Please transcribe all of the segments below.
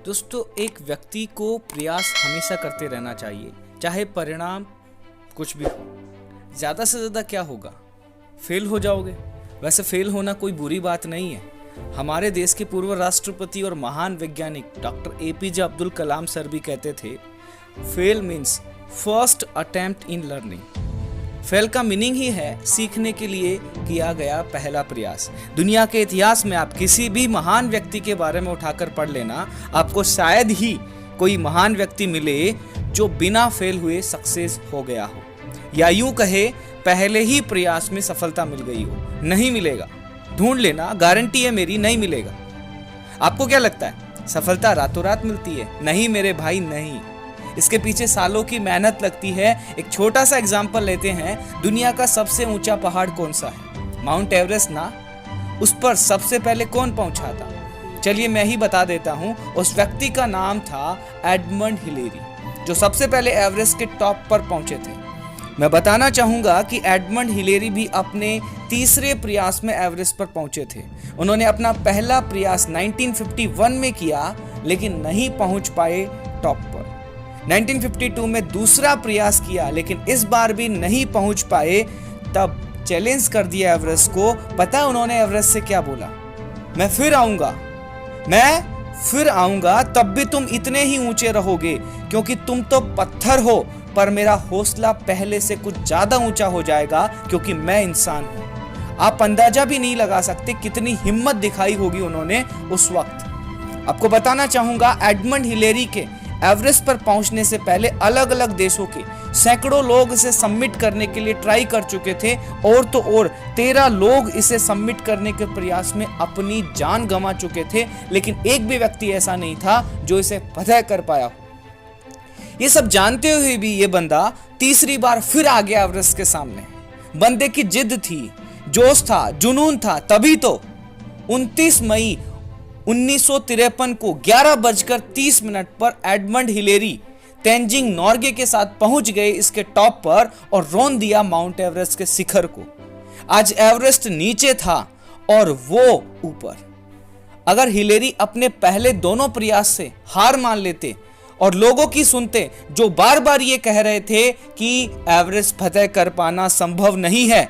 दोस्तों, एक व्यक्ति को प्रयास हमेशा करते रहना चाहिए, चाहे परिणाम कुछ भी हो। ज़्यादा से ज़्यादा क्या होगा? फेल हो जाओगे। वैसे फेल होना कोई बुरी बात नहीं है। हमारे देश के पूर्व राष्ट्रपति और महान वैज्ञानिक doctor APJ Abdul Kalam sir भी कहते थे, fail means first attempt in learning. Fail का मीनिंग ही है सीखने के लिए किया गया पहला प्रयास। दुनिया के इतिहास में आप किसी भी महान व्यक्ति के बारे में उठाकर पढ़ लेना, आपको शायद ही कोई महान व्यक्ति मिले जो बिना फेल हुए सक्सेस हो गया हो, या यूं कहे पहले ही प्रयास में सफलता मिल गई हो। नहीं मिलेगा, ढूंढ लेना, गारंटी है मेरी, नहीं मिलेगा। आपको क्या लगता है सफलता रातों रात मिलती है? नहीं मेरे भाई, नहीं। इसके पीछे सालों की मेहनत लगती है। एक छोटा सा एग्जांपल लेते हैं। दुनिया का सबसे ऊंचा पहाड़ कौन सा है? माउंट एवरेस्ट ना। उस पर सबसे पहले कौन पहुंचा था? चलिए मैं ही बता देता हूं। उस व्यक्ति का नाम था एडमंड हिलेरी, जो सबसे पहले एवरेस्ट के टॉप पर पहुंचे थे। मैं बताना चाहूंगा कि एडमंड हिलेरी भी अपने तीसरे प्रयास में एवरेस्ट पर पहुंचे थे। उन्होंने अपना पहला प्रयास 1951 में किया, लेकिन नहीं पहुंच पाए टॉप पर। 1952 में दूसरा प्रयास किया, लेकिन इस बार भी नहीं पहुंच पाए। तब चैलेंज कर दिया एवरेस्ट को। पता है उन्होंने एवरेस्ट से क्या बोला? मैं फिर आऊंगा, तब भी तुम इतने ही ऊंचे रहोगे, क्योंकि तुम तो पत्थर हो, पर मेरा हौसला पहले से कुछ ज्यादा ऊंचा हो जाएगा, क्योंकि मैं इंसान हूं। आप अंदाजा भी नहीं लगा सकते कितनी हिम्मत दिखाई होगी उन्होंने उस वक्त। आपको बताना चाहूंगा, एडमंड हिलेरी के एवरेस्ट पर पहुंचने से पहले अलग अलग देशों के सैकड़ों लोग इसे सबमिट करने के लिए ट्राई कर चुके थे, और तो और 13 लोग इसे सबमिट करने के प्रयास में अपनी जान गंवा चुके थे, लेकिन एक भी व्यक्ति ऐसा नहीं था जो इसे फतह कर पाया। ये सब जानते हुए भी ये बंदा तीसरी बार फिर आ गया एवरेस्ट के सामने। बंदे की जिद थी, जोश था, जुनून था। तभी तो 29 मई 1953 को 11:30 पर एडमंड हिलेरी तेंजिंग नोर्गे के साथ पहुंच गए इसके टॉप पर, और रौंद दिया माउंट एवरेस्ट के शिखर को। आज एवरेस्ट नीचे था और वो ऊपर। अगर हिलेरी अपने पहले दोनों प्रयास से हार मान लेते और लोगों की सुनते, जो बार बार ये कह रहे थे कि एवरेस्ट फतह कर पाना संभव नहीं है,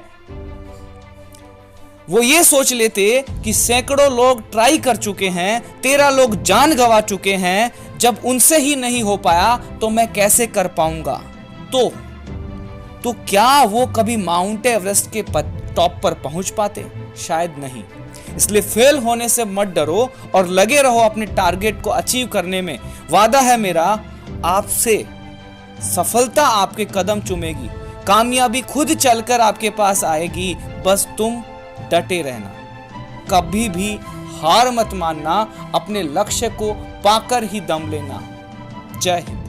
वो ये सोच लेते कि सैकड़ों लोग ट्राई कर चुके हैं, 13 लोग जान गंवा चुके हैं, जब उनसे ही नहीं हो पाया तो मैं कैसे कर पाऊंगा। तो क्या वो कभी माउंट एवरेस्ट के टॉप पर पहुंच पाते? शायद नहीं। इसलिए फेल होने से मत डरो और लगे रहो अपने टारगेट को अचीव करने में। वादा है मेरा आपसे, सफलता आपके कदम चूमेगी, कामयाबी खुद चलकर आपके पास आएगी। बस तुम डटे रहना, कभी भी हार मत मानना, अपने लक्ष्य को पाकर ही दम लेना। जय हिंद।